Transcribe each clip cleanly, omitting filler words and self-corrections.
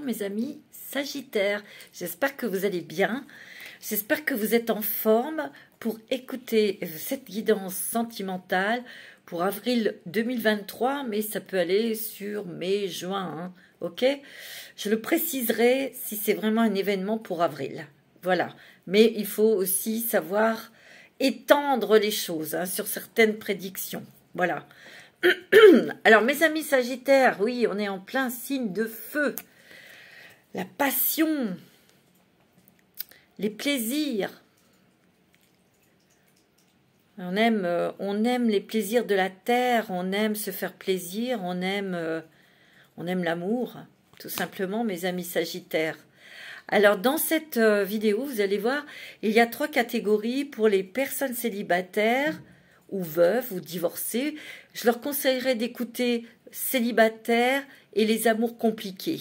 mes amis Sagittaires. J'espère que vous allez bien. J'espère que vous êtes en forme pour écouter cette guidance sentimentale pour avril 2023, mais ça peut aller sur mai, juin, hein, ok? Je le préciserai si c'est vraiment un événement pour avril. Voilà. Mais il faut aussi savoir étendre les choses hein, sur certaines prédictions. Voilà. Alors, mes amis Sagittaires, oui, on est en plein signe de feu. La passion, les plaisirs. On aime les plaisirs de la terre, on aime se faire plaisir, on aime l'amour, tout simplement, mes amis Sagittaires. Alors, dans cette vidéo, vous allez voir, il y a 3 catégories pour les personnes célibataires ou veuves ou divorcées. Je leur conseillerais d'écouter célibataires et les amours compliqués.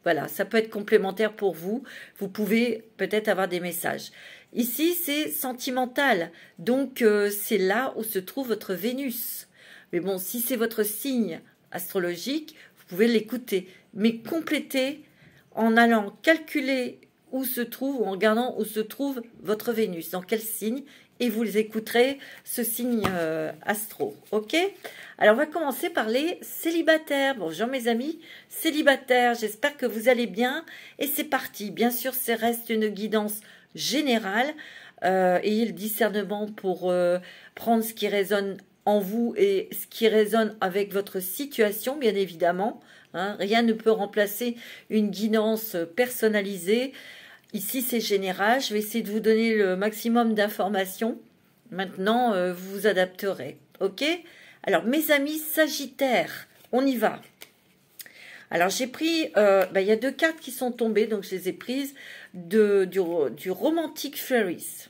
Voilà, ça peut être complémentaire pour vous. Vous pouvez peut-être avoir des messages. Ici, c'est sentimental. Donc, c'est là où se trouve votre Vénus. Mais bon, si c'est votre signe astrologique, vous pouvez l'écouter. Mais complétez en allant calculer où se trouve, ou en regardant où se trouve votre Vénus, dans quel signe, et vous écouterez ce signe astro, ok? Alors, on va commencer par les célibataires. Bonjour mes amis célibataires, j'espère que vous allez bien, et c'est parti. Bien sûr, ça reste une guidance générale, ayez le discernement pour prendre ce qui résonne en vous et ce qui résonne avec votre situation, bien évidemment. Hein, rien ne peut remplacer une guidance personnalisée. Ici, c'est général. Je vais essayer de vous donner le maximum d'informations. Maintenant, vous vous adapterez. OK? Alors, mes amis Sagittaires, on y va. Alors, j'ai pris... il y a 2 cartes qui sont tombées, donc je les ai prises du Romantic Fairies.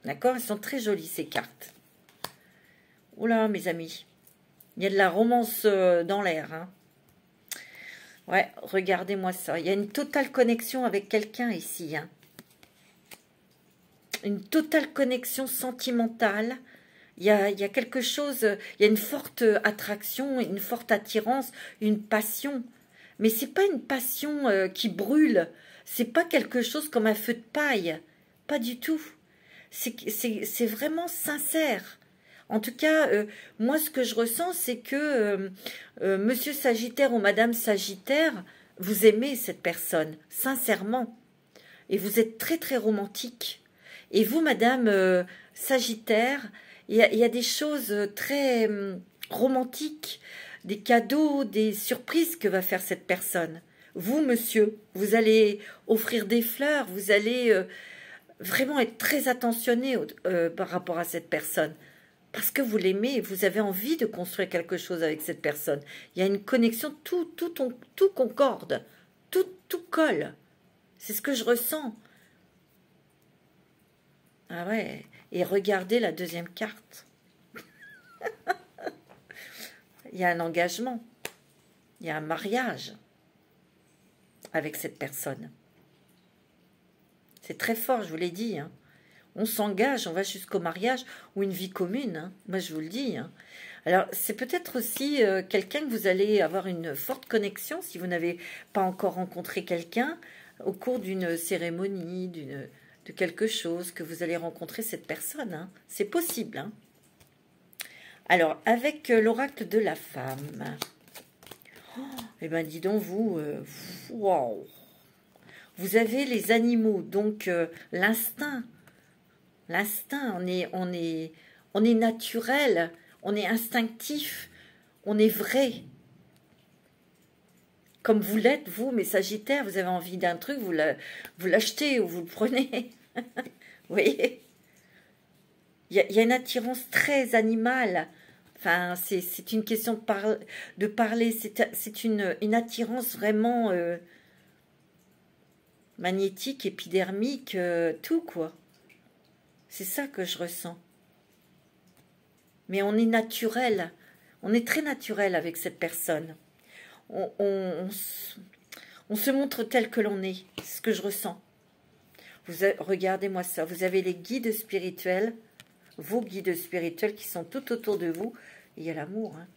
D'accord? Elles sont très jolies, ces cartes. Oula, mes amis. Il y a de la romance dans l'air, hein. Ouais, regardez-moi ça. Il y a une totale connexion avec quelqu'un ici. Hein. Une totale connexion sentimentale. Il y a quelque chose, il y a une forte attraction, une forte attirance, une passion. Mais c'est pas une passion qui brûle. C'est pas quelque chose comme un feu de paille. Pas du tout. C'est vraiment sincère. En tout cas, moi, ce que je ressens, c'est que Monsieur Sagittaire ou Madame Sagittaire, vous aimez cette personne, sincèrement. Et vous êtes très, très romantique. Et vous, Madame Sagittaire, il y a des choses très romantiques, des cadeaux, des surprises que va faire cette personne. Vous, monsieur, vous allez offrir des fleurs, vous allez vraiment être très attentionné par rapport à cette personne. Parce que vous l'aimez, vous avez envie de construire quelque chose avec cette personne. Il y a une connexion, tout concorde, tout colle. C'est ce que je ressens. Ah ouais, et regardez la 2e carte. Il y a un engagement, il y a un mariage avec cette personne. C'est très fort, je vous l'ai dit, hein. On s'engage, on va jusqu'au mariage ou une vie commune. Hein. Moi, je vous le dis. Hein. Alors, c'est peut-être aussi quelqu'un que vous allez avoir une forte connexion si vous n'avez pas encore rencontré quelqu'un au cours d'une cérémonie, de quelque chose que vous allez rencontrer cette personne. Hein. C'est possible. Hein. Alors, avec l'oracle de la femme. Oh, eh bien, dis donc, wow. Vous avez les animaux, donc l'instinct. L'instinct, on est naturel, on est instinctif, on est vrai. Comme vous l'êtes, vous, mes Sagittaires, vous avez envie d'un truc, vous l'achetez ou vous le prenez. Vous voyez? Il y a une attirance très animale. Enfin, c'est une question de parler, c'est une attirance vraiment magnétique, épidermique, tout quoi. C'est ça que je ressens. Mais on est naturel. On est très naturel avec cette personne. On se montre tel que l'on est. C'est ce que je ressens. Regardez-moi ça. Vous avez les guides spirituels. Vos guides spirituels qui sont tout autour de vous. Et il y a l'amour. Hein.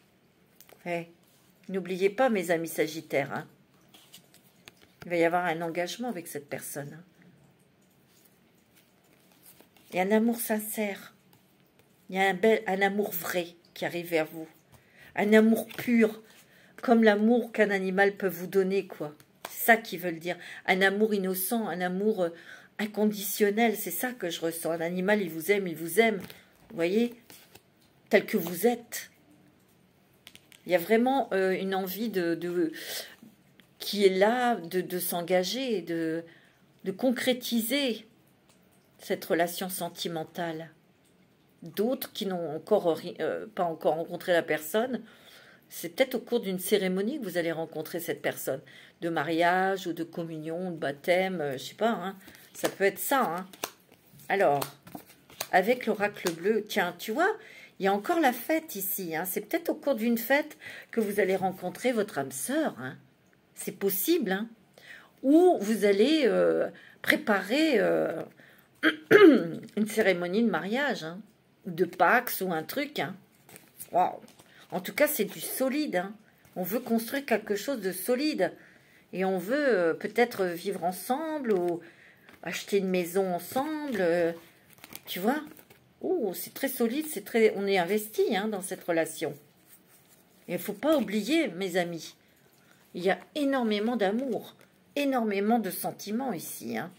Hey, n'oubliez pas, mes amis Sagittaires. Hein. Il va y avoir un engagement avec cette personne. Hein. Il y a un amour sincère. Il y a un amour vrai qui arrive vers vous. Un amour pur, comme l'amour qu'un animal peut vous donner, quoi. C'est ça qu'ils veulent dire. Un amour innocent, un amour inconditionnel, c'est ça que je ressens. Un animal, il vous aime, vous voyez, tel que vous êtes. Il y a vraiment une envie qui est là de s'engager, de concrétiser cette relation sentimentale. D'autres qui n'ont encore pas encore rencontré la personne, c'est peut-être au cours d'une cérémonie que vous allez rencontrer cette personne, de mariage ou de communion, de baptême, je sais pas, hein. Ça peut être ça. Hein. Alors, avec l'oracle bleu, tiens, tu vois, il y a encore la fête ici. Hein. C'est peut-être au cours d'une fête que vous allez rencontrer votre âme sœur. Hein. C'est possible. Hein. Ou vous allez préparer une cérémonie de mariage, hein, de Pax ou un truc. Hein. Wow. En tout cas, c'est du solide. Hein. On veut construire quelque chose de solide. Et on veut peut-être vivre ensemble ou acheter une maison ensemble. Tu vois? Oh, c'est très solide, on est investi hein, dans cette relation. Et il ne faut pas oublier, mes amis, il y a énormément d'amour, énormément de sentiments ici. Hein.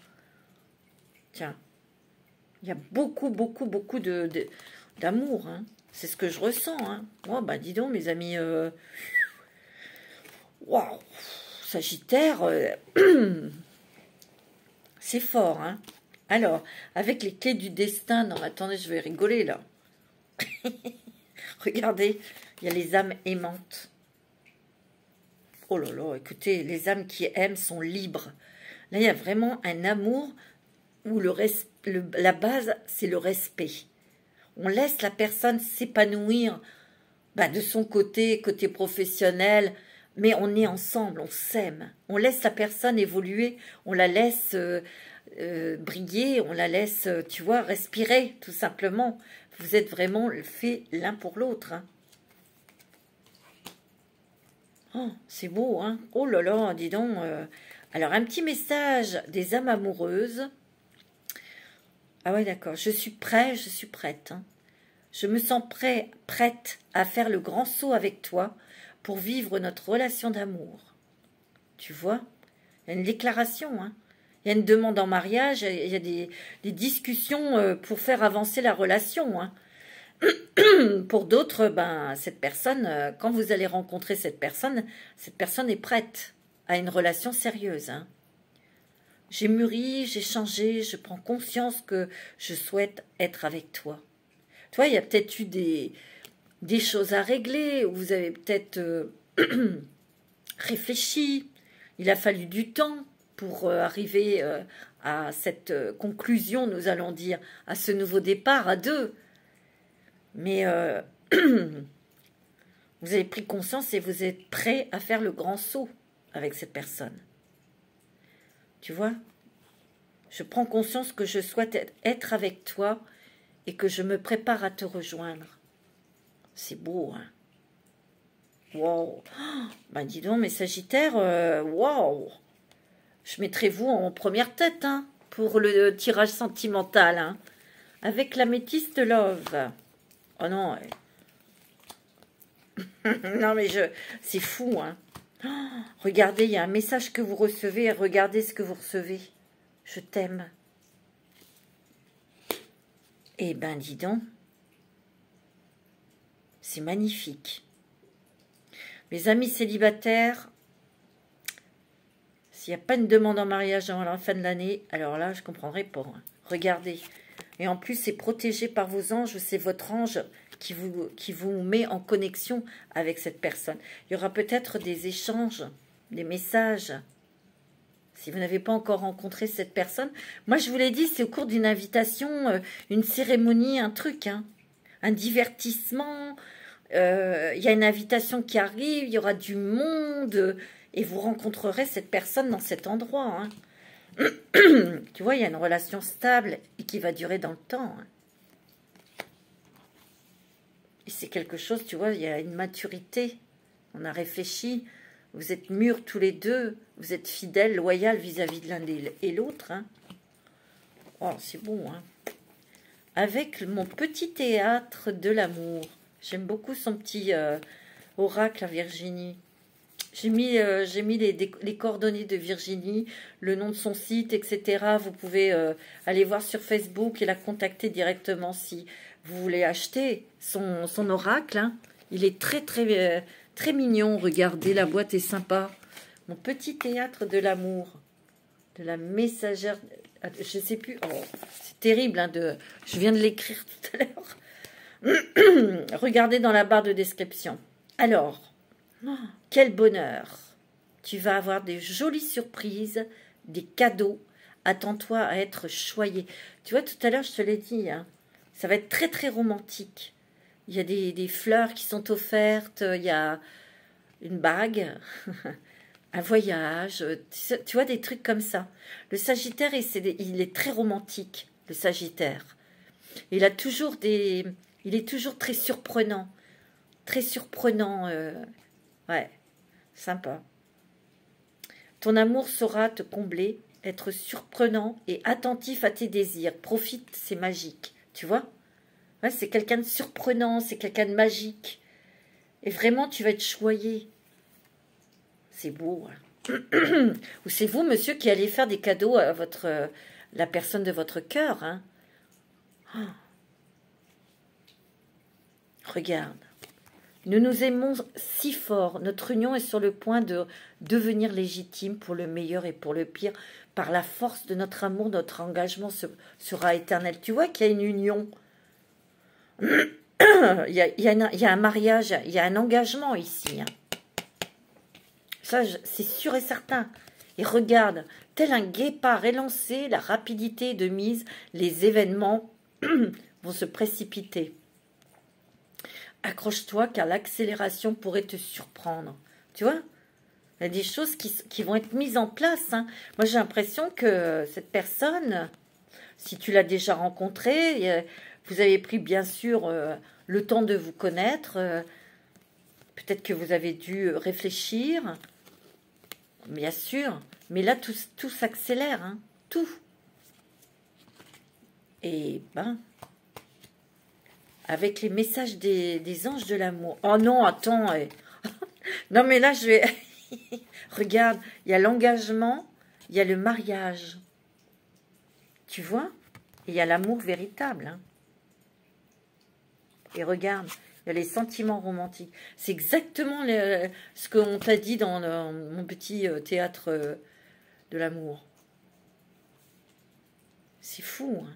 Tiens, il y a beaucoup d'amour. Hein. C'est ce que je ressens. Hein. Oh, bah dis donc, mes amis. Waouh, Sagittaire, c'est fort. Hein. Alors, avec les clés du destin, non, attendez, je vais rigoler là. Regardez, il y a les âmes aimantes. Oh là là, écoutez, les âmes qui aiment sont libres. Là, il y a vraiment un amour où la base, c'est le respect. On laisse la personne s'épanouir de son côté professionnel, mais on est ensemble, on s'aime. On laisse la personne évoluer, on la laisse briller, on la laisse, tu vois, respirer, tout simplement. Vous êtes vraiment faits l'un pour l'autre. Hein. Oh, c'est beau, hein. Oh là là, dis donc. Alors, un petit message des âmes amoureuses. Ah ouais, d'accord. Je suis prêt, je suis prête. Hein. Je me sens prête à faire le grand saut avec toi pour vivre notre relation d'amour. Tu vois? Il y a une déclaration, hein. Il y a une demande en mariage, il y a des discussions pour faire avancer la relation. Hein. Pour d'autres, cette personne, quand vous allez rencontrer cette personne est prête à une relation sérieuse. Hein. J'ai mûri, j'ai changé, je prends conscience que je souhaite être avec toi. Tu vois, il y a peut-être eu des choses à régler, vous avez peut-être réfléchi, il a fallu du temps pour arriver à cette conclusion, nous allons dire, à ce nouveau départ à deux. Mais vous avez pris conscience et vous êtes prêt à faire le grand saut avec cette personne. Tu vois? Je prends conscience que je souhaite être avec toi et que je me prépare à te rejoindre. C'est beau, hein? Wow! Dis donc, mes Sagittaires, wow! Je mettrai vous en première tête, hein, pour le tirage sentimental, hein, avec l'améthyste love. Oh non, non mais c'est fou, hein. Oh, regardez, il y a un message que vous recevez, regardez ce que vous recevez. Je t'aime. Eh ben, dis donc, c'est magnifique. Mes amis célibataires, s'il n'y a pas une demande en mariage avant la fin de l'année, alors là, je ne comprendrai pas. Hein. Regardez. Et en plus, c'est protégé par vos anges, c'est votre ange qui vous met en connexion avec cette personne. Il y aura peut-être des échanges, des messages. Si vous n'avez pas encore rencontré cette personne, moi je vous l'ai dit, c'est au cours d'une invitation, une cérémonie, un truc, hein, un divertissement. Il y a une invitation qui arrive, il y aura du monde et vous rencontrerez cette personne dans cet endroit. Hein. Tu vois, il y a une relation stable et qui va durer dans le temps. Hein. Et c'est quelque chose, tu vois, il y a une maturité. On a réfléchi Vous êtes mûrs tous les deux. Vous êtes fidèles, loyaux vis-à-vis de l'un et l'autre. Hein. Oh, c'est bon. Hein. Avec mon petit théâtre de l'amour. J'aime beaucoup son petit oracle à Virginie. J'ai mis les coordonnées de Virginie, le nom de son site, etc. Vous pouvez aller voir sur Facebook et la contacter directement si vous voulez acheter son oracle. Hein. Il est très, très, très mignon. Regardez, la boîte est sympa. Mon petit théâtre de l'amour. De la messagère... Je ne sais plus. Oh, c'est terrible. Hein, je viens de l'écrire tout à l'heure. Regardez dans la barre de description. Alors... Oh, quel bonheur! Tu vas avoir des jolies surprises, des cadeaux. Attends-toi à être choyé. Tu vois, tout à l'heure, je te l'ai dit, hein, ça va être très, très romantique. Il y a des fleurs qui sont offertes, il y a une bague, un voyage, tu vois, des trucs comme ça. Le Sagittaire, il est très romantique, le Sagittaire. Il est toujours très surprenant. Très surprenant. Ouais, sympa. Ton amour saura te combler, être surprenant et attentif à tes désirs. Profite, c'est magique. Tu vois? Ouais, c'est quelqu'un de surprenant, c'est quelqu'un de magique. Et vraiment, tu vas être choyé. C'est beau. Hein. Ou c'est vous, monsieur, qui allez faire des cadeaux à la personne de votre cœur. Hein. Oh. Regarde. Nous nous aimons si fort, notre union est sur le point de devenir légitime pour le meilleur et pour le pire. Par la force de notre amour, notre engagement sera éternel. Tu vois qu'il y a une union. Il y a un mariage, il y a un engagement ici. Hein. Ça, c'est sûr et certain. Et regarde, tel un guépard élancé, la rapidité de mise, les événements vont se précipiter. Accroche-toi car l'accélération pourrait te surprendre. Tu vois? Il y a des choses qui vont être mises en place. Hein. Moi, j'ai l'impression que cette personne, si tu l'as déjà rencontrée, vous avez pris bien sûr le temps de vous connaître. Peut-être que vous avez dû réfléchir. Bien sûr. Mais là, tout s'accélère. Hein. Tout. Et ben... avec les messages des anges de l'amour. Oh non, attends. Non, mais là, je vais... Regarde, il y a l'engagement, il y a le mariage. Tu vois? Et il y a l'amour véritable. Hein. Et regarde, il y a les sentiments romantiques. C'est exactement ce qu'on t'a dit dans mon petit théâtre de l'amour. C'est fou, hein.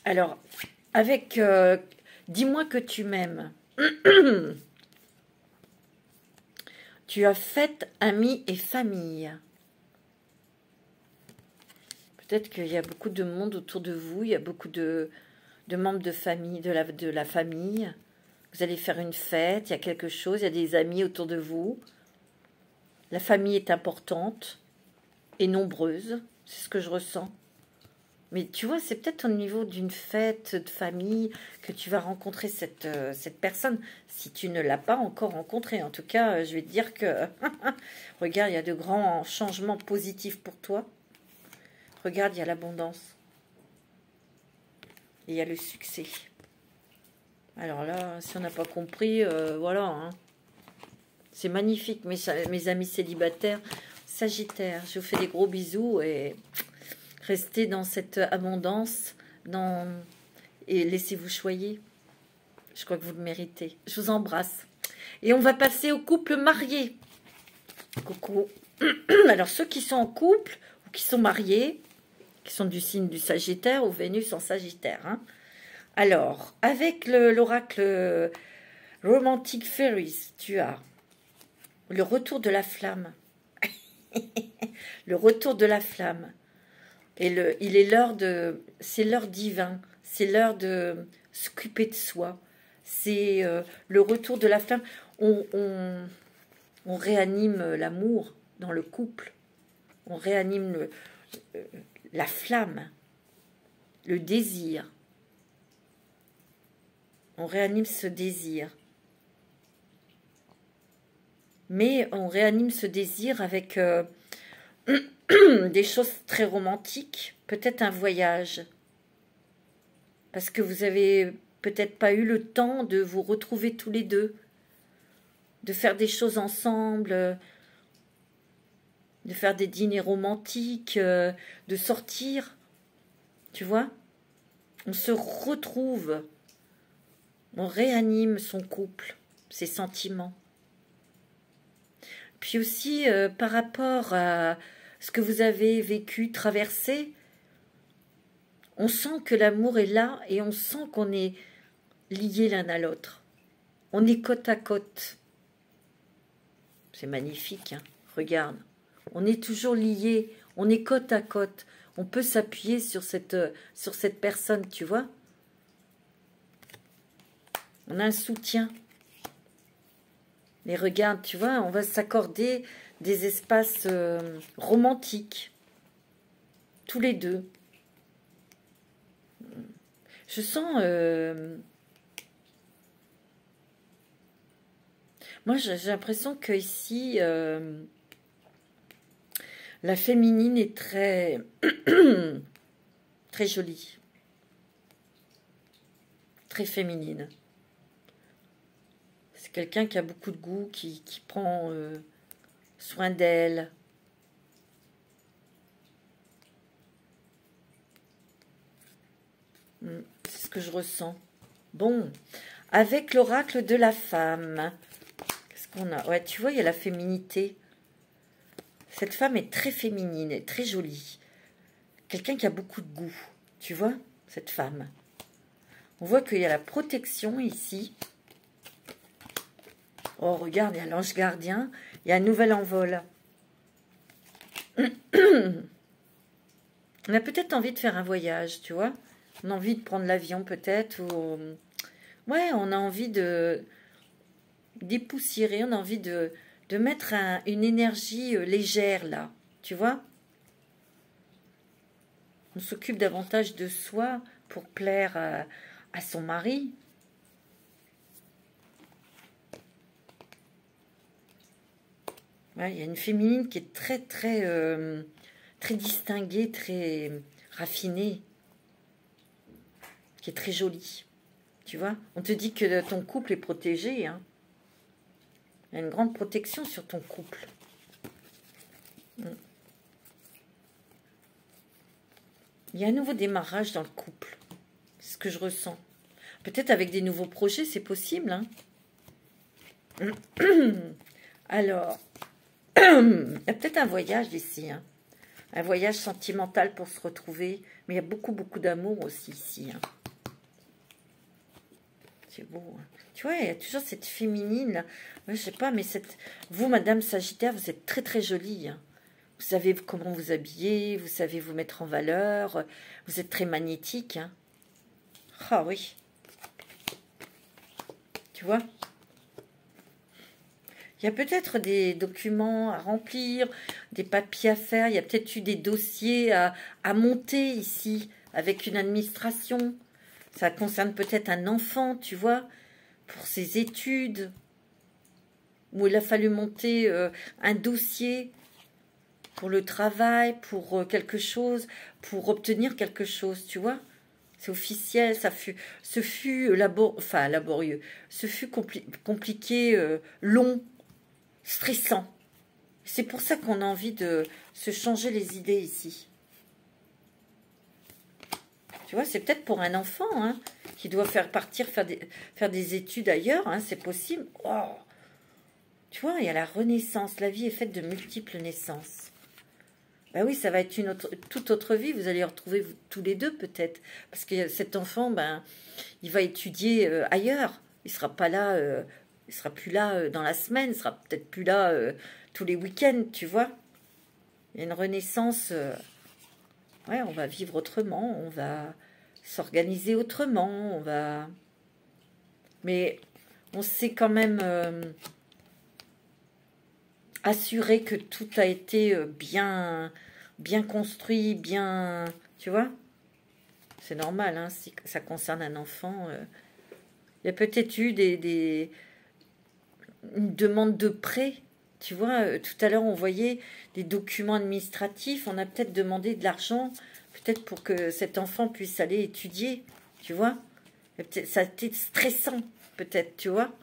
Alors, avec dis-moi que tu m'aimes. Tu as fait amis et famille. Peut-être qu'il y a beaucoup de monde autour de vous. Il y a beaucoup de membres de famille, de la famille. Vous allez faire une fête. Il y a quelque chose. Il y a des amis autour de vous. La famille est importante et nombreuse. C'est ce que je ressens. Mais tu vois, c'est peut-être au niveau d'une fête de famille que tu vas rencontrer cette personne, si tu ne l'as pas encore rencontrée. En tout cas, je vais te dire que, regarde, il y a de grands changements positifs pour toi. Regarde, il y a l'abondance. Et il y a le succès. Alors là, si on n'a pas compris, voilà. Hein. C'est magnifique, mes amis célibataires, Sagittaire. Je vous fais des gros bisous et... Restez dans cette abondance et laissez-vous choyer. Je crois que vous le méritez. Je vous embrasse. Et on va passer au couple marié. Coucou. Alors, ceux qui sont en couple ou qui sont mariés, qui sont du signe du Sagittaire ou Vénus en Sagittaire. Hein. Alors, avec l'oracle Romantic Fairies, tu as le retour de la flamme. Le retour de la flamme. Et c'est l'heure divin, c'est l'heure de s'occuper de soi. C'est le retour de la flamme. On réanime l'amour dans le couple. On réanime la flamme, le désir. On réanime ce désir. mais on réanime ce désir avec des choses très romantiques, peut-être un voyage, parce que vous avez peut-être pas eu le temps de vous retrouver tous les deux, de faire des choses ensemble, de faire des dîners romantiques, de sortir, tu vois. On se retrouve, on réanime son couple, ses sentiments. Puis aussi, par rapport à ce que vous avez vécu, traversé, on sent que l'amour est là et on sent qu'on est liés l'un à l'autre. On est côte à côte. C'est magnifique, hein. Regarde. On est toujours liés, on est côte à côte. On peut s'appuyer sur cette personne, tu vois. On a un soutien. Mais regarde, tu vois, on va s'accorder des espaces romantiques. Tous les deux. Je sens... moi, j'ai l'impression que ici, la féminine est très... très jolie. Très féminine. C'est quelqu'un qui a beaucoup de goût, qui prend soin d'elle. C'est ce que je ressens. Bon, avec l'oracle de la femme, qu'est-ce qu'on a? Ouais, tu vois, il y a la féminité. Cette femme est très féminine, et très jolie. Quelqu'un qui a beaucoup de goût, tu vois, cette femme. On voit qu'il y a la protection ici. Oh, regarde, il y a l'ange gardien. Il y a un nouvel envol. On a peut-être envie de faire un voyage, tu vois. On a envie de prendre l'avion peut-être. Ou... ouais, on a envie de dépoussiérer. On a envie de mettre une énergie légère là. Tu vois. On s'occupe davantage de soi pour plaire à son mari. Ouais, il y a une féminine qui est très, très, très distinguée, très raffinée, qui est très jolie. Tu vois, on te dit que ton couple est protégé. Hein. Il y a une grande protection sur ton couple. Il y a un nouveau démarrage dans le couple. C'est ce que je ressens. Peut-être avec des nouveaux projets, c'est possible. Hein. Alors... il y a peut-être un voyage ici, hein. Un voyage sentimental pour se retrouver, mais il y a beaucoup, beaucoup d'amour aussi ici. Hein. C'est beau. Hein. Tu vois, il y a toujours cette féminine, là. Ouais, je sais pas, mais vous, Madame Sagittaire, vous êtes très, très jolie. Hein. Vous savez comment vous habiller, vous savez vous mettre en valeur, vous êtes très magnétique. Hein. Ah oui. Tu vois ? Il y a peut-être des documents à remplir, des papiers à faire. Il y a peut-être eu des dossiers à monter ici avec une administration. Ça concerne peut-être un enfant, tu vois, pour ses études. Où il a fallu monter un dossier pour le travail, pour quelque chose, pour obtenir quelque chose, tu vois. C'est officiel, ce fut laborieux, ce fut compliqué, long, stressant. C'est pour ça qu'on a envie de se changer les idées ici. Tu vois, c'est peut-être pour un enfant hein, qui doit faire des études ailleurs. Hein, c'est possible. Oh. Tu vois, il y a la renaissance. La vie est faite de multiples naissances. Ben oui, ça va être toute autre vie. Vous allez retrouver tous les deux peut-être. Parce que cet enfant, ben, il va étudier ailleurs. Il ne sera pas là... il sera plus là dans la semaine, il sera peut-être plus là tous les week-ends, tu vois. Il y a une renaissance. Ouais, on va vivre autrement, on va s'organiser autrement, on va... Mais on s'est quand même assuré que tout a été bien construit, bien... Tu vois. C'est normal, hein, si ça concerne un enfant. Il y a peut-être eu une demande de prêt Tu vois, tout à l'heure, on voyait des documents administratifs. On a peut-être demandé de l'argent, peut-être pour que cet enfant puisse aller étudier. Tu vois? Ça a été stressant, peut-être, tu vois?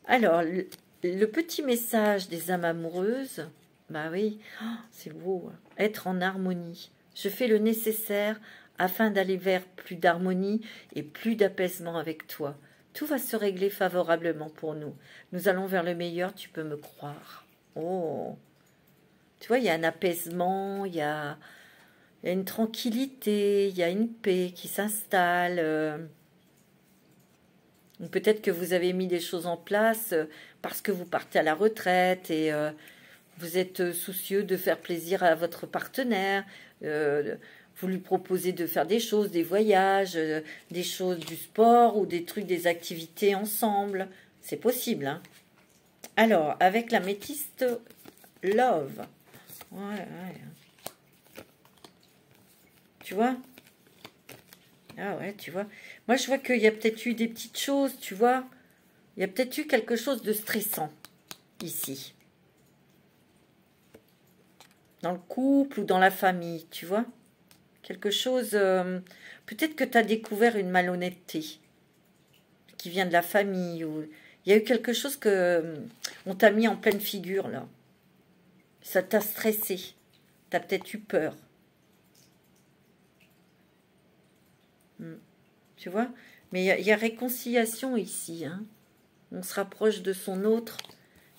Alors, le petit message des âmes amoureuses, bah oui, oh, c'est beau, hein. Être en harmonie. Je fais le nécessaire afin d'aller vers plus d'harmonie et plus d'apaisement avec toi. Tout va se régler favorablement pour nous. Nous allons vers le meilleur, tu peux me croire. Oh, tu vois, il y a un apaisement, il y a une tranquillité, il y a une paix qui s'installe. Peut-être que vous avez mis des choses en place parce que vous partez à la retraite et vous êtes soucieux de faire plaisir à votre partenaire. Vous lui proposez de faire des choses, des voyages, des choses du sport ou des trucs, des activités ensemble. C'est possible, hein. Alors, avec la métiste Love. Ouais. Tu vois? Ah ouais, tu vois. Moi, je vois qu'il y a peut-être eu des petites choses, tu vois. Il y a peut-être eu quelque chose de stressant ici. Dans le couple ou dans la famille, tu vois. Quelque chose... peut-être que tu as découvert une malhonnêteté qui vient de la famille. Ou il y a eu quelque chose que on t'a mis en pleine figure, là. Ça t'a stressé. Tu as peut-être eu peur. Tu vois? Mais il y a réconciliation ici, hein. On se rapproche de son autre.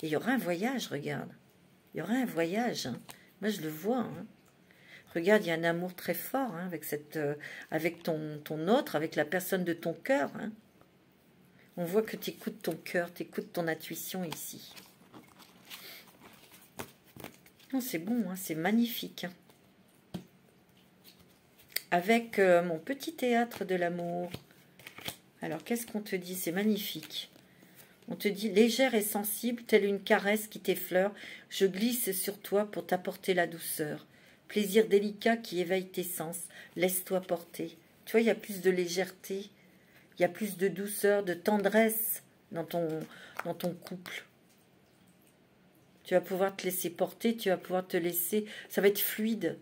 Et il y aura un voyage, regarde. Il y aura un voyage, hein. Moi, je le vois, hein. Regarde, il y a un amour très fort, hein, avec ton autre, avec la personne de ton cœur, hein. On voit que tu écoutes ton cœur, tu écoutes ton intuition ici. Non, c'est bon, hein, c'est magnifique, hein. Avec mon petit théâtre de l'amour. Alors, qu'est-ce qu'on te dit? C'est magnifique. On te dit, légère et sensible, telle une caresse qui t'effleure, je glisse sur toi pour t'apporter la douceur. Plaisir délicat qui éveille tes sens, laisse-toi porter. Tu vois, il y a plus de légèreté, il y a plus de douceur, de tendresse dans ton couple. Tu vas pouvoir te laisser porter, tu vas pouvoir te laisser... Ça va être fluide.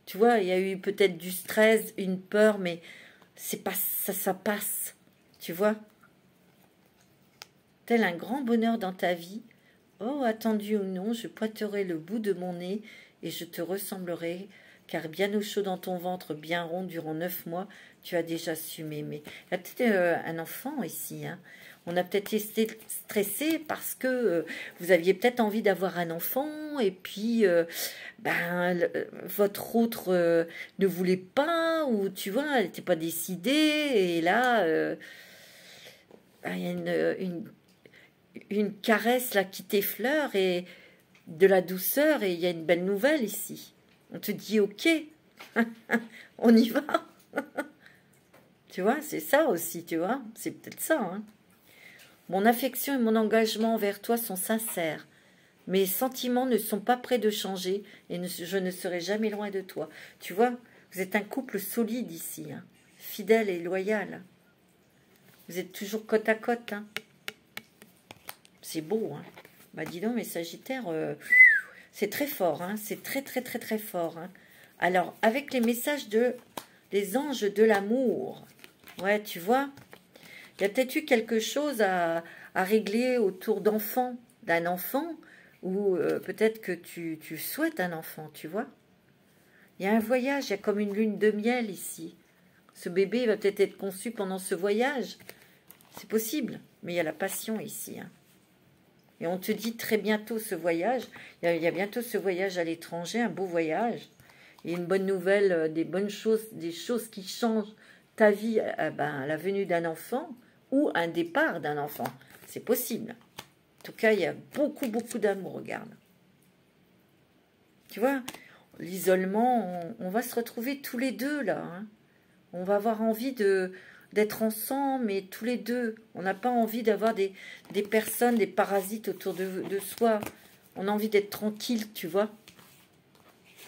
Tu vois, il y a eu peut-être du stress, une peur, mais c'est pas ça passe. Tu vois? Tel un grand bonheur dans ta vie. Oh, attendu ou non, je pointerai le bout de mon nez et je te ressemblerai, car bien au chaud dans ton ventre, bien rond, durant 9 mois, tu as déjà su m'aimer. Il y a peut-être un enfant ici, hein. On a peut-être été stressé parce que vous aviez peut-être envie d'avoir un enfant et puis votre autre ne voulait pas, ou tu vois, elle n'était pas décidée, et là, il y a une caresse là qui t'effleure et de la douceur, et il y a une belle nouvelle ici. On te dit ok, on y va. Tu vois, c'est ça aussi, tu vois, c'est peut-être ça, hein. Mon affection et mon engagement envers toi sont sincères. Mes sentiments ne sont pas près de changer et je ne serai jamais loin de toi. Tu vois, vous êtes un couple solide ici, hein, fidèle et loyal. Vous êtes toujours côte à côte, hein. C'est beau, hein. Bah dis donc, mes Sagittaires, c'est très fort, hein. C'est très, très, très, très fort, hein. Alors, avec les messages des anges de l'amour, ouais, tu vois, il y a peut-être eu quelque chose à régler autour d'un enfant, ou peut-être que tu souhaites un enfant, tu vois. Il y a un voyage, il y a comme une lune de miel ici. Ce bébé va peut-être être conçu pendant ce voyage. C'est possible, mais il y a la passion ici, hein. Et on te dit très bientôt ce voyage, il y a bientôt ce voyage à l'étranger, un beau voyage, et une bonne nouvelle, des bonnes choses, des choses qui changent ta vie, la venue d'un enfant ou un départ d'un enfant. C'est possible. En tout cas, il y a beaucoup, beaucoup d'amour, regarde. Tu vois, l'isolement, on va se retrouver tous les deux, là, hein. On va avoir envie d'être ensemble, mais tous les deux. On n'a pas envie d'avoir des personnes, des parasites autour de soi. On a envie d'être tranquille, tu vois.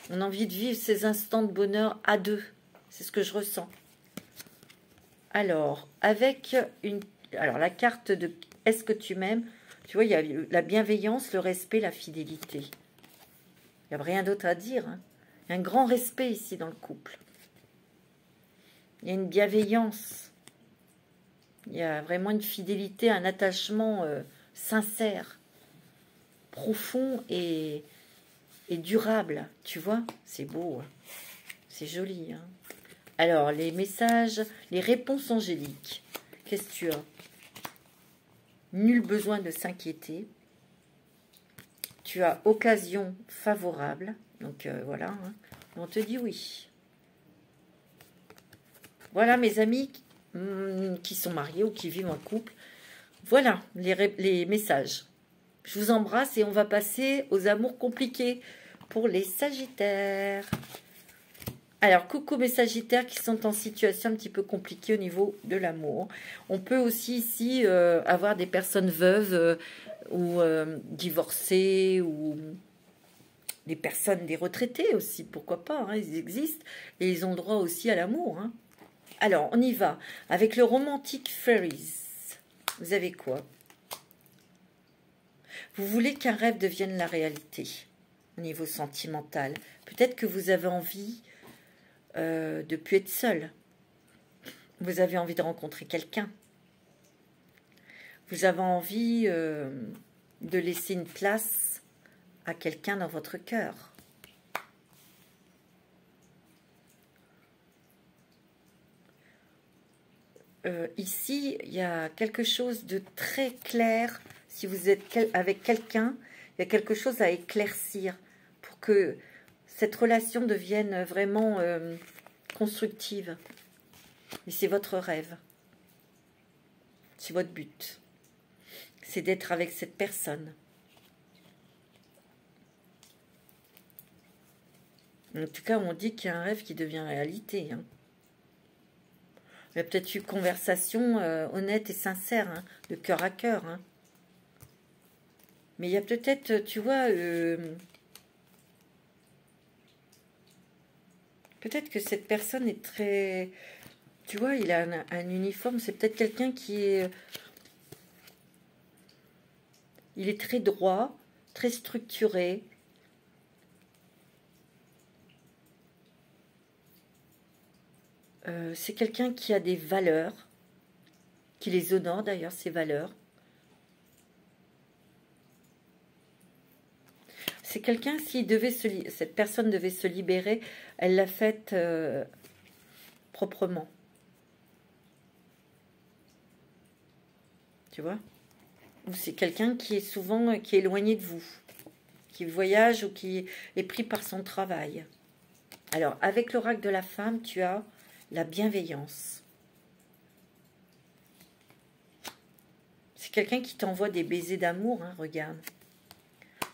On a envie de vivre ces instants de bonheur à deux. C'est ce que je ressens. Alors, avec la carte de « Est-ce que tu m'aimes ?» Tu vois, il y a la bienveillance, le respect, la fidélité. Il n'y a rien d'autre à dire. Hein. Il y a un grand respect ici dans le couple. Il y a une bienveillance. Il y a vraiment une fidélité, un attachement sincère, profond et durable. Tu vois, c'est beau. Hein. C'est joli. Hein. Alors, les messages, les réponses angéliques. Qu'est-ce que tu as? Nul besoin de s'inquiéter. Tu as occasion favorable. Donc, voilà. Hein. On te dit oui. Voilà, mes amis qui sont mariés ou qui vivent en couple. Voilà les messages. Je vous embrasse et on va passer aux amours compliqués pour les Sagittaires. Alors, coucou mes Sagittaires qui sont en situation un petit peu compliquée au niveau de l'amour. On peut aussi ici avoir des personnes veuves ou divorcées ou des personnes, des retraités aussi, pourquoi pas, hein, ils existent et ils ont droit aussi à l'amour. Hein. Alors, on y va avec le romantic fairies. Vous avez quoi? Vous voulez qu'un rêve devienne la réalité au niveau sentimental. Peut-être que vous avez envie de ne plus être seul. Vous avez envie de rencontrer quelqu'un. Vous avez envie de laisser une place à quelqu'un dans votre cœur. Ici, il y a quelque chose de très clair. Si vous êtes avec quelqu'un, il y a quelque chose à éclaircir pour que cette relation devienne vraiment constructive. Et c'est votre rêve. C'est votre but. C'est d'être avec cette personne. En tout cas, on dit qu'il y a un rêve qui devient réalité. Hein. Il y a peut-être eu conversation honnête et sincère, hein, de cœur à cœur. Hein. Mais il y a peut-être, tu vois, peut-être que cette personne est très... Tu vois, il a un uniforme, c'est peut-être quelqu'un qui est... Il est très droit, très structuré. C'est quelqu'un qui a des valeurs, qui les honore d'ailleurs, ces valeurs. C'est quelqu'un, si cette personne devait se libérer, elle l'a faite proprement. Tu vois? Ou c'est quelqu'un qui est souvent qui est éloigné de vous, qui voyage ou qui est pris par son travail. Alors, avec l'oracle de la femme, tu as la bienveillance. C'est quelqu'un qui t'envoie des baisers d'amour, hein, regarde.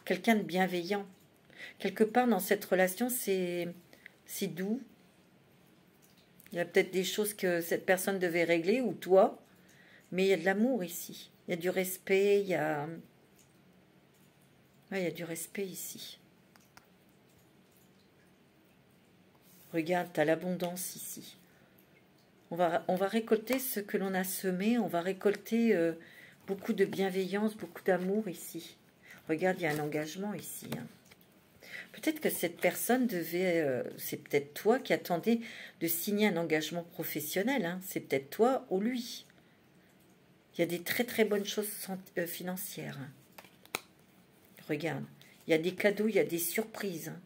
Quelqu'un de bienveillant. Quelque part dans cette relation, c'est doux. Il y a peut-être des choses que cette personne devait régler, ou toi, mais il y a de l'amour ici. Il y a du respect, il y a... Ouais, il y a du respect ici. Regarde, tu as l'abondance ici. On va récolter ce que l'on a semé, on va récolter beaucoup de bienveillance, beaucoup d'amour ici. Regarde, il y a un engagement ici. Hein. Peut-être que cette personne devait... c'est peut-être toi qui attendais de signer un engagement professionnel. Hein. C'est peut-être toi ou lui. Il y a des très très bonnes choses financières. Hein. Regarde, il y a des cadeaux, il y a des surprises. Hein.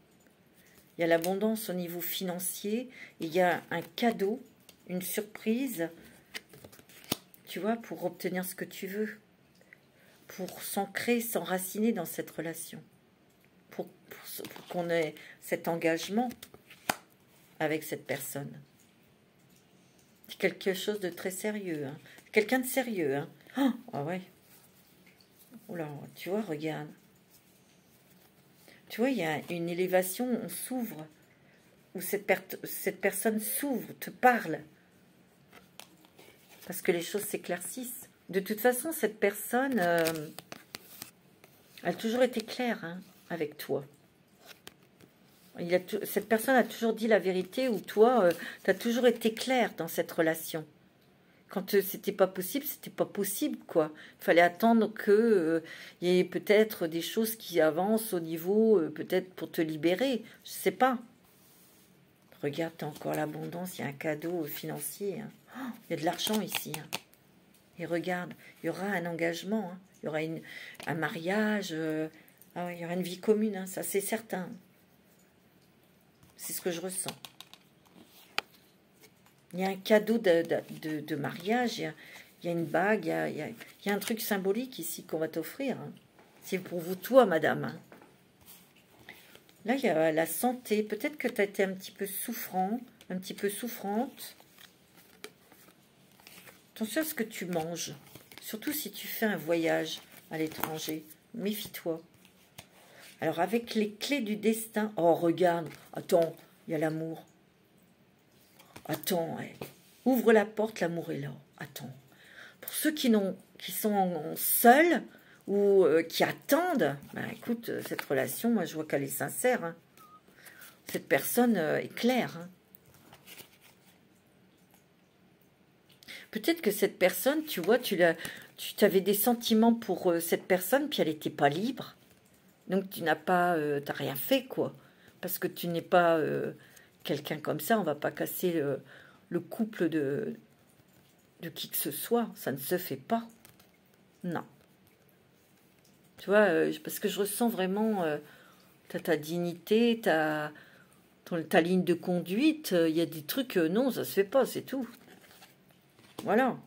Il y a l'abondance au niveau financier. Il y a un cadeau, une surprise, tu vois, pour obtenir ce que tu veux. Pour s'ancrer, s'enraciner dans cette relation. Pour qu'on ait cet engagement avec cette personne. C'est quelque chose de très sérieux. Hein. Quelqu'un de sérieux. Hein. Oh, ah ouais. Oh là, tu vois, regarde. Tu vois, il y a une élévation, on s'ouvre. Où cette personne s'ouvre, te parle. Parce que les choses s'éclaircissent. De toute façon, cette personne, elle a toujours été claire, hein, avec toi. Cette personne a toujours dit la vérité, ou toi, tu as toujours été clair dans cette relation. Quand c'était pas possible, c'était pas possible, quoi. Il fallait attendre que y ait peut-être des choses qui avancent au niveau, peut-être pour te libérer. Je sais pas. Regarde, t'as encore l'abondance, il y a un cadeau financier. Hein. Oh, il y a de l'argent ici. Hein. Et regarde, il y aura un engagement. Hein. Il y aura un mariage. Ah ouais, il y aura une vie commune, hein, ça c'est certain. C'est ce que je ressens. Il y a un cadeau de mariage, il y a une bague, il y a un truc symbolique ici qu'on va t'offrir. Hein. C'est pour vous, toi, madame. Hein. Là, il y a la santé. Peut-être que tu as été un petit peu souffrant, un petit peu souffrante. Attention à ce que tu manges. Surtout si tu fais un voyage à l'étranger. Méfie-toi. Alors, avec les clés du destin... Oh, regarde. Attends, il y a l'amour. Attends, hey. Ouvre la porte, l'amour est là. Attends. Pour ceux qui sont seuls ou qui attendent, ben écoute, cette relation, moi je vois qu'elle est sincère. Hein. Cette personne est claire. Hein. Peut-être que cette personne, tu vois, tu avais des sentiments pour cette personne, puis elle n'était pas libre. Donc tu n'as pas, t'as rien fait, quoi. Parce que tu n'es pas quelqu'un comme ça, on va pas casser le couple de qui que ce soit. Ça ne se fait pas. Non. Tu vois, parce que je ressens vraiment ta dignité, ta ligne de conduite. Il y a des trucs, non, ça se fait pas, c'est tout. Voilà.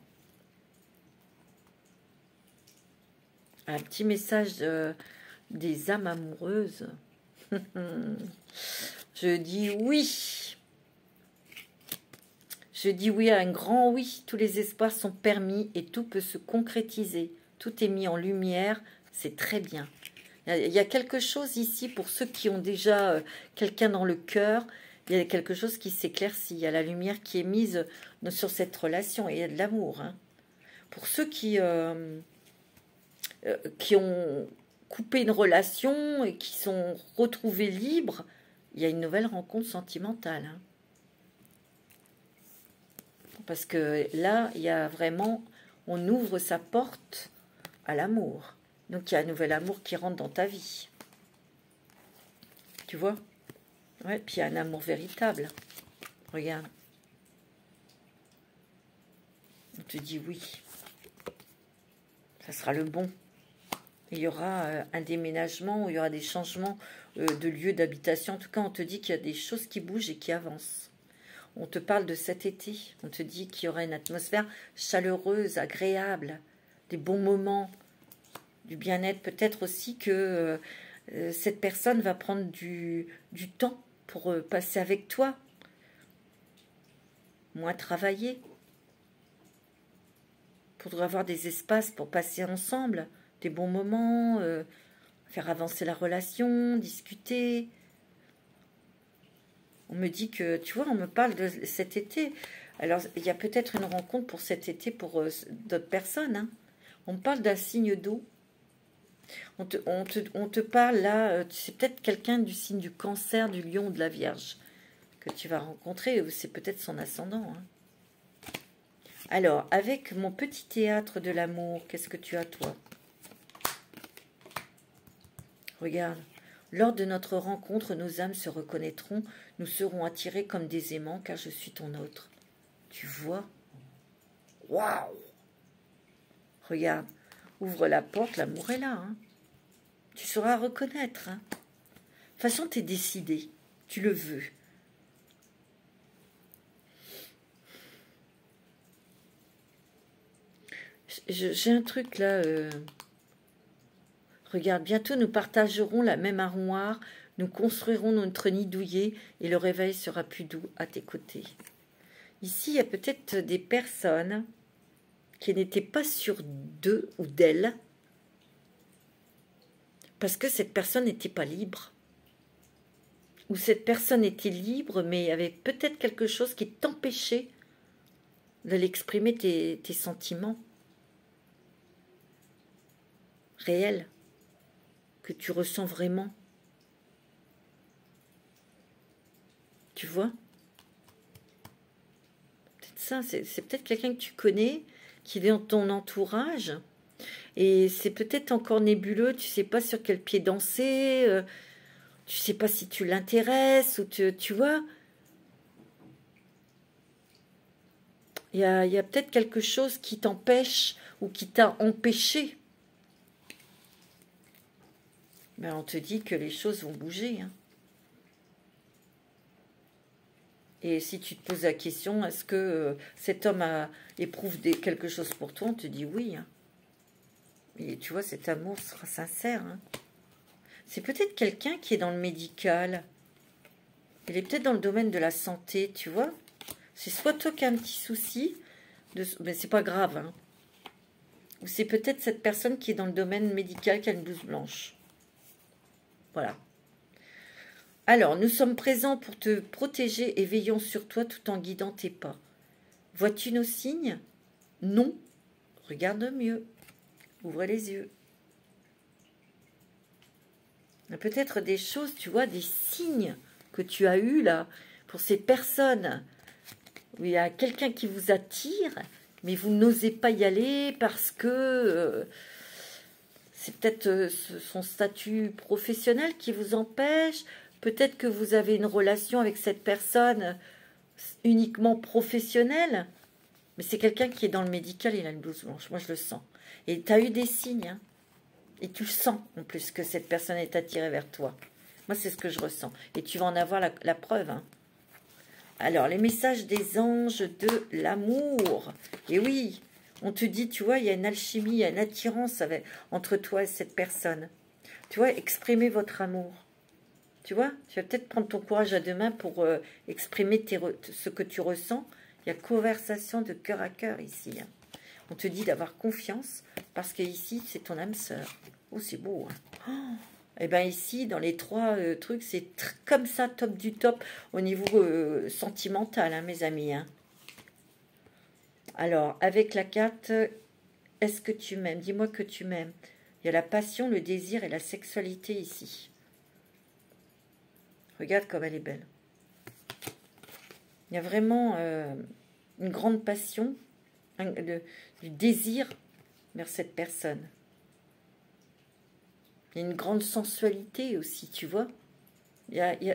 Un petit message des âmes amoureuses. Je dis oui. Je dis oui à un grand oui. Tous les espoirs sont permis et tout peut se concrétiser. Tout est mis en lumière. C'est très bien. Il y a quelque chose ici pour ceux qui ont déjà quelqu'un dans le cœur. Il y a quelque chose qui s'éclaircit. Il y a la lumière qui est mise sur cette relation. Et il y a de l'amour. Hein. Pour ceux qui ont coupé une relation et qui sont retrouvés libres, il y a une nouvelle rencontre sentimentale. Hein. Parce que là, il y a vraiment... On ouvre sa porte à l'amour. Donc, il y a un nouvel amour qui rentre dans ta vie. Tu vois? Ouais, puis il y a un amour véritable. Regarde. On te dit oui. Ça sera le bon. Il y aura un déménagement, il y aura des changements de lieu d'habitation. En tout cas, on te dit qu'il y a des choses qui bougent et qui avancent. On te parle de cet été. On te dit qu'il y aura une atmosphère chaleureuse, agréable, des bons moments, du bien-être. Peut-être aussi que cette personne va prendre du temps pour passer avec toi. Moins travailler. Pour avoir des espaces pour passer ensemble, des bons moments, faire avancer la relation, discuter. On me dit que, tu vois, on me parle de cet été. Alors, il y a peut-être une rencontre pour cet été pour d'autres personnes. Hein. On me parle d'un signe d'eau. On te parle là, c'est peut-être quelqu'un du signe du Cancer, du Lion, de la Vierge que tu vas rencontrer, ou c'est peut-être son ascendant. Hein. Alors, avec mon petit théâtre de l'amour, qu'est-ce que tu as, toi? Regarde. Lors de notre rencontre, nos âmes se reconnaîtront. Nous serons attirés comme des aimants, car je suis ton autre. Tu vois? Waouh! Regarde. Ouvre la porte, l'amour est là. Hein. Tu sauras reconnaître. Hein. De toute façon, tu es décidé. Tu le veux. J'ai un truc là. Regarde, bientôt nous partagerons la même armoire, nous construirons notre nid douillet et le réveil sera plus doux à tes côtés. Ici, il y a peut-être des personnes qui n'étaient pas sûres d'eux ou d'elles parce que cette personne n'était pas libre. Ou cette personne était libre mais avait peut-être quelque chose qui t'empêchait de l'exprimer tes sentiments réels. Que tu ressens vraiment. Tu vois? Peut-être ça. C'est peut-être quelqu'un que tu connais, qui est dans ton entourage. Et c'est peut-être encore nébuleux, tu sais pas sur quel pied danser, tu sais pas si tu l'intéresses, ou tu vois. Il y a peut-être quelque chose qui t'empêche ou qui t'a empêché. Ben, on te dit que les choses vont bouger. Hein. Et si tu te poses la question, est-ce que cet homme éprouve quelque chose pour toi, on te dit oui. Hein. Et tu vois, cet amour sera sincère. Hein. C'est peut-être quelqu'un qui est dans le médical. Il est peut-être dans le domaine de la santé, tu vois. C'est soit toi qui as un petit souci, mais c'est pas grave. Hein. Ou c'est peut-être cette personne qui est dans le domaine médical qui a une blouse blanche. Voilà. Alors, nous sommes présents pour te protéger et veillons sur toi tout en guidant tes pas. Vois-tu nos signes? Non. Regarde mieux. Ouvre les yeux. Il y a peut-être des choses, tu vois, des signes que tu as eus là, pour ces personnes où il y a quelqu'un qui vous attire, mais vous n'osez pas y aller parce que c'est peut-être son statut professionnel qui vous empêche. Peut-être que vous avez une relation avec cette personne uniquement professionnelle, mais c'est quelqu'un qui est dans le médical, il a une blouse blanche, moi je le sens. Et tu as eu des signes, hein, et tu sens en plus que cette personne est attirée vers toi. Moi c'est ce que je ressens, et tu vas en avoir la preuve. Hein. Alors, les messages des anges de l'amour. Et oui, on te dit, tu vois, il y a une alchimie, il y a une attirance entre toi et cette personne. Tu vois, exprimez votre amour. Tu vois, tu vas peut-être prendre ton courage à deux mains pour exprimer ce que tu ressens. Il y a conversation de cœur à cœur ici. Hein. On te dit d'avoir confiance parce que ici, c'est ton âme sœur. Oh, c'est beau. Hein. Oh, et bien ici, dans les trois trucs, c'est comme ça, top du top, au niveau sentimental, hein, mes amis. Hein. Alors, avec la carte, est-ce que tu m'aimes? Dis-moi que tu m'aimes. Il y a la passion, le désir et la sexualité ici. Regarde comme elle est belle. Il y a vraiment une grande passion, du désir vers cette personne. Il y a une grande sensualité aussi, tu vois.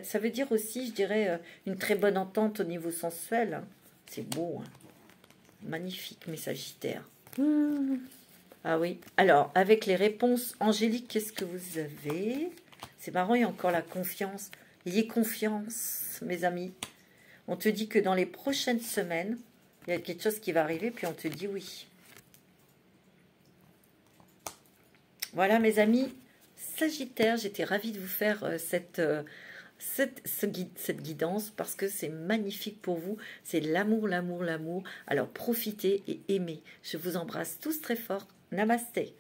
Ça veut dire aussi, je dirais, une très bonne entente au niveau sensuel. Hein. C'est beau. Hein. Magnifique, mes sagittaires. Mmh. Ah oui. Alors, avec les réponses angéliques, qu'est-ce que vous avez? C'est marrant, il y a encore la confiance. Ayez confiance, mes amis. On te dit que dans les prochaines semaines, il y a quelque chose qui va arriver, puis on te dit oui. Voilà, mes amis. Sagittaire, j'étais ravie de vous faire cette guidance parce que c'est magnifique pour vous. C'est l'amour, l'amour, l'amour. Alors profitez et aimez. Je vous embrasse tous très fort. Namasté.